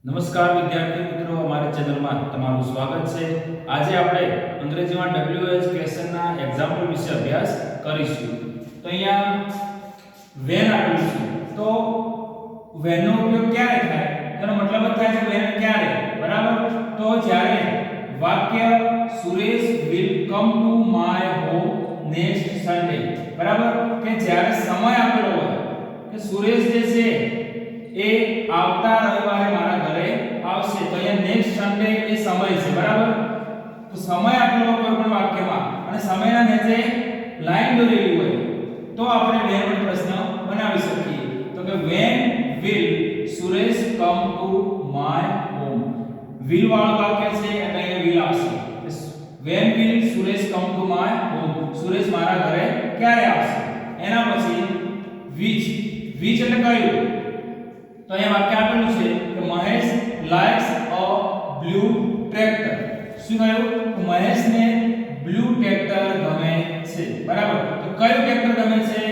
નમસ્કાર વિદ્યાર્થી મિત્રો, અમારી ચેનલમાં તમારું સ્વાગત છે। આજે આપણે અંગ્રેજીમાં WH ક્વેશ્ચનના એક્ઝામ્પલ વિશે અભ્યાસ કરીશું। તો અહીંયા when આપેલું છે, તો when નો ઉપયોગ ક્યારે થાય? તેનો મતલબ જ થાય છે when ક્યારે, બરાબર? તો જ્યારે વાક્ય Suresh will come to my home next Sunday, બરાબર? કે જ્યારે સમય આપેલો હોય કે સુરેશ જે છે એ આવતા રવિવારે મારા ઘરે આવશે, તો અહીંયા નેક્સ્ટ સન્ડે એ સમય છે, બરાબર? તો સમય આપેલો કોઈ પણ વાક્યમાં અને સમયના નીચે લાઈન દોરેલી હોય તો આપણે when નો પ્રશ્ન બનાવી શકીએ। તો કે when will Suresh come to my home, will વાળું વાક્ય છે એટલે અહીંયા will આવશે। when will Suresh come to my home, Suresh મારા ઘરે ક્યારે આવશે? એના પછી which એટલે કયું? તો અહીંયા વાક્ય આપેલું છે કે મહેશ લાઇક્સ અ બ્લુ ટ્રેક્ટર। શું કહ્યું? તો મહેશને બ્લુ ટ્રેક્ટર ગમે છે, બરાબર? તો કયું ટ્રેક્ટર ગમે છે?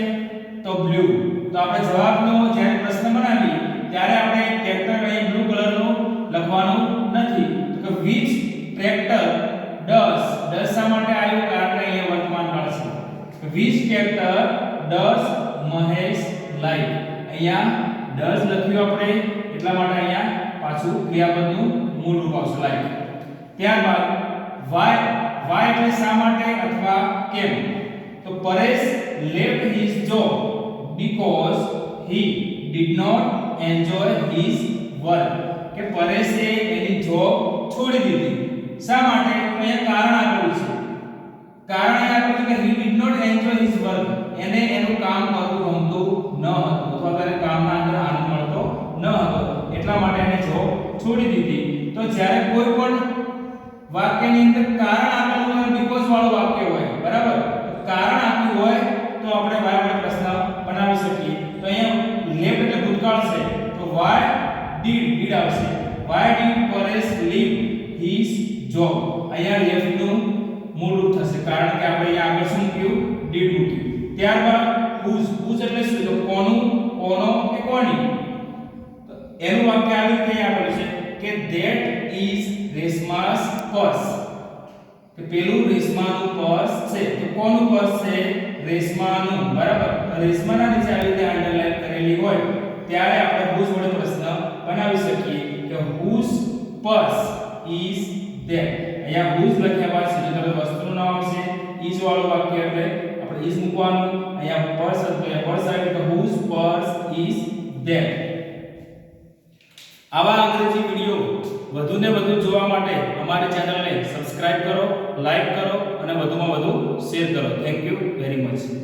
તો બ્લુ। તો આપણે જવાબનો જ્યારે પ્રશ્ન બનાવીએ ત્યારે આપણે ટ્રેક્ટર અહીં બ્લુ કલરનું લખવાનું નથી। તો કે which tractor does શા માટે આવ્યું? કારણ કે અહીંયા વર્તમાન કાળ છે। which tractor does Mahesh like? અહીંયા does લખ્યું આપણે એટલા માટે અહીંયા પાછું ક્રિયાપદનું મૂળ રૂપ આવશે like। ત્યારબાદ why એટલે શા માટે અથવા કેમ? તો Paresh left his job because he did not enjoy his work, કે પરેશે એની જોબ છોડી દીધી શા માટે? તો અહીંયા કારણ આપેલું છે। કારણ એ આપેલું છે કે he did not enjoy his work, એને એનું કામ કરવું ગમતું ન હતું અથવા તેને કામના અંદર આનંદ મળતો ન હતો, એટલા માટે એને જોબ છોડી દીધી। તો જ્યારે કોઈ પણ વાક્યની અંદર કારણ આપેલું હોય, because વાળું વાક્ય હોય, બરાબર? કારણ આપ્યું હોય તો આપણે why વાળો પ્રશ્ન બનાવી શકીએ। તો અહીંયા left એટલે ભૂતકાળ છે, તો why did આવશે। why did Paresh leave his job? અહીંયા left નું મૂળ રૂપ થશે કારણ કે આપણે અહીંયા આગળ શું મૂક્યું? did મૂક્યું। ત્યારબાદ whose એટલે શું? તો કોનું, કોનો કે કોની? તો એનું વાક્ય આવી રીતે આપેલું છે કે that is રેશમા's purse, કે પેલું રેશમાનું પર્સ છે। તો કોનું પર્સ છે? રેશમાનું, બરાબર? રેશમાના નીચે આવી રીતે અંડરલાઈન કરેલી હોય ત્યારે આપણે whose વડે પ્રશ્ન બનાવી શકીએ કે whose purse is that? અહીંયા whose લખ્યા બાદ સીધું તરત વસ્તુનું નામ આવશે, is વાળું વાક્ય એટલે આપણે is મૂકવાનું। અહીંયા પર્સ હતો, અહીંયા પર્સ આવ્યું તો whose purse is that? આવા અંગ્રેજી વિડિયો વધુને વધુ જોવા માટે અમારી ચેનલને સબસ્ક્રાઇબ કરો, લાઈક કરો અને વધુમાં વધુ શેર કરો। Thank you very much.